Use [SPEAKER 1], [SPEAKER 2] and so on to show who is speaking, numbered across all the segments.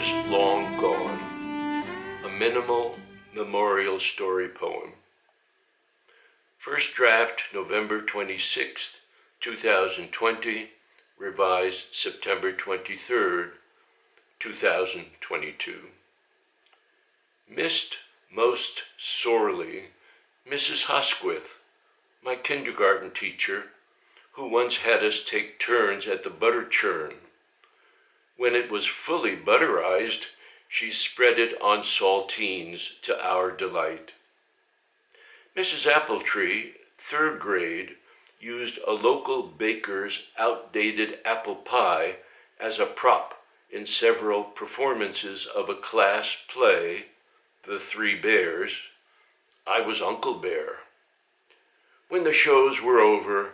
[SPEAKER 1] Years Long Gone, a minimal memorial story poem. First draft, November 26th, 2020, revised September 23rd, 2022. Missed most sorely Mrs. Hosquith, my kindergarten teacher, who once had us take turns at the butter churn. When it was fully butterized, she spread it on saltines to our delight. Mrs. Appletree, third grade, used a local baker's outdated apple pie as a prop in several performances of a class play, The Three Bears. I was Uncle Bear. When the shows were over,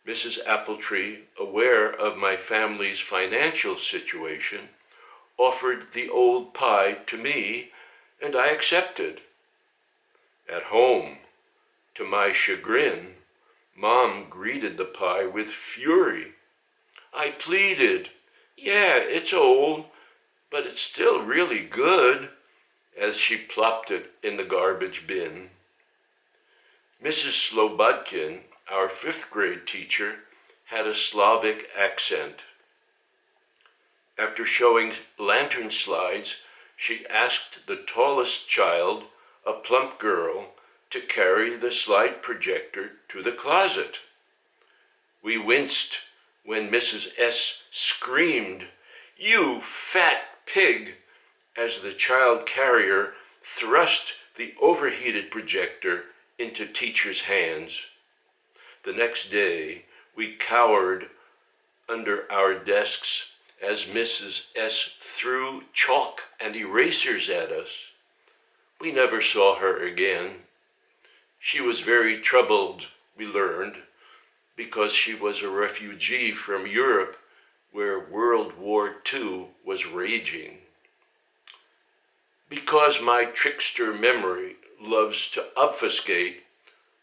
[SPEAKER 1] Mrs. Appletree, aware of my family's financial situation, offered the old pie to me, and I accepted. At home, to my chagrin, Mom greeted the pie with fury. I pleaded, "Yeah, it's old, but it's still really good," as she plopped it in the garbage bin. Mrs. Slobodkin, our fifth grade teacher, had a Slavic accent. After showing lantern slides, she asked the tallest child, a plump girl, to carry the slide projector to the closet. We winced when Mrs. S. screamed, "You fat pig," as the child carrier thrust the overheated projector into teacher's hands. The next day, we cowered under our desks as Mrs. S. threw chalk and erasers at us. We never saw her again. She was very troubled, we learned, because she was a refugee from Europe where World War II was raging. Because my trickster memory loves to obfuscate,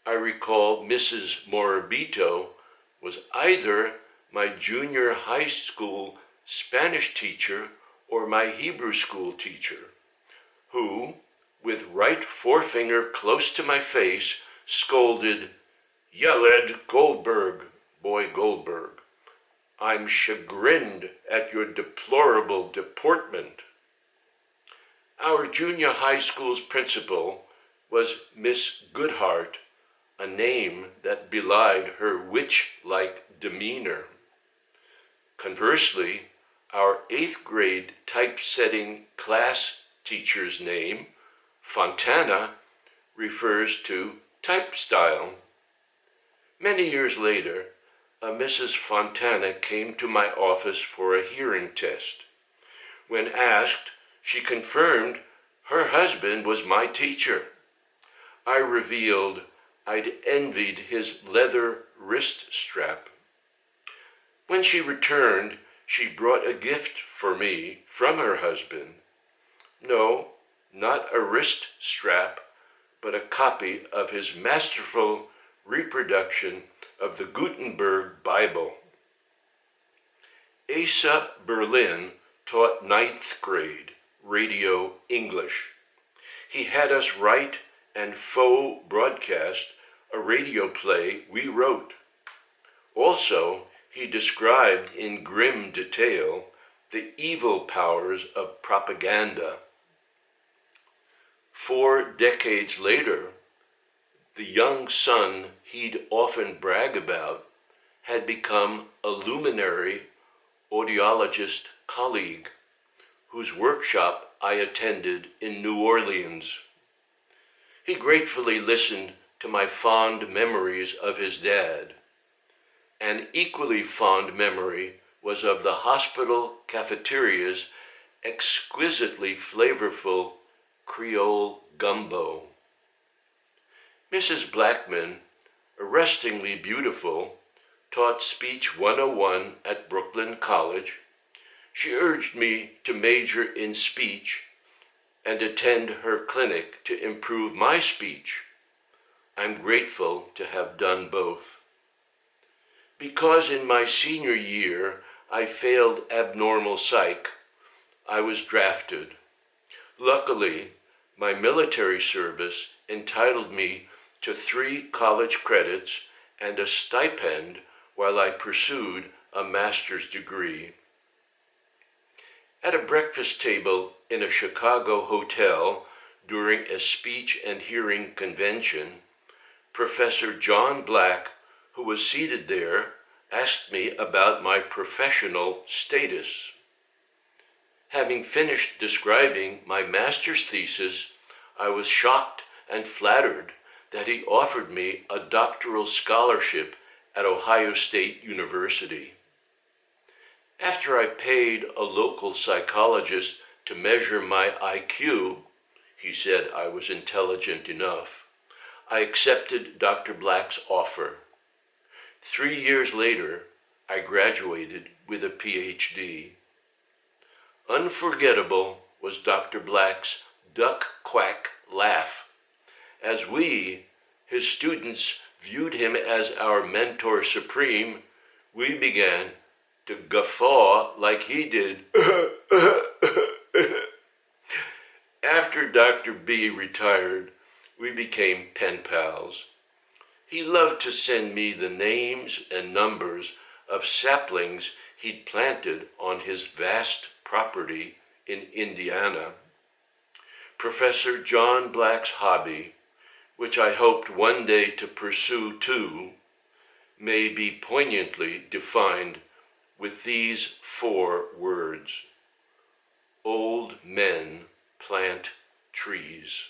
[SPEAKER 1] I recall Mrs. Morabito was either my junior high school Spanish teacher or my Hebrew school teacher, who, with right forefinger close to my face, scolded, "Yelled Goldberg, boy Goldberg. I'm chagrined at your deplorable deportment." Our junior high school's principal was Miss Goodhart, a name that belied her witch-like demeanor. Conversely, our 8th grade typesetting class teacher's name, Fontana, refers to type style. Many years later, a Mrs. Fontana came to my office for a hearing test. When asked, she confirmed her husband was my teacher. I revealed I'd envied his leather wrist strap. When she returned, she brought a gift for me from her husband. No, not a wrist strap, but a copy of his masterful reproduction of the Gutenberg Bible. Asa Berlin taught 9th grade radio English. He had us write and faux broadcast a radio play we wrote. Also, he described in grim detail the evil powers of propaganda. 4 decades later, the young son he'd often brag about had become a luminary audiologist colleague whose workshop I attended in New Orleans. He gratefully listened to my fond memories of his dad. An equally fond memory was of the hospital cafeteria's exquisitely flavorful Creole gumbo. Mrs. Blackman, arrestingly beautiful, taught Speech 101 at Brooklyn College. She urged me to major in speech and attend her clinic to improve my speech. I'm grateful to have done both. Because in my senior year I failed abnormal psych, I was drafted. Luckily, my military service entitled me to 3 college credits and a stipend while I pursued a master's degree. At a breakfast table in a Chicago hotel during a speech and hearing convention, Professor John Black, who was seated there, asked me about my professional status. Having finished describing my master's thesis, I was shocked and flattered that he offered me a doctoral scholarship at Ohio State University. After I paid a local psychologist to measure my IQ, he said I was intelligent enough, I accepted Dr. Black's offer. 3 years later, I graduated with a PhD. Unforgettable was Dr. Black's duck-quack laugh. As we, his students, viewed him as our mentor supreme, we began to guffaw like he did. After Dr. B retired, we became pen pals. He loved to send me the names and numbers of saplings he'd planted on his vast property in Indiana. Professor John Black's hobby, which I hoped one day to pursue too, may be poignantly defined with these 4 words: old men plant trees.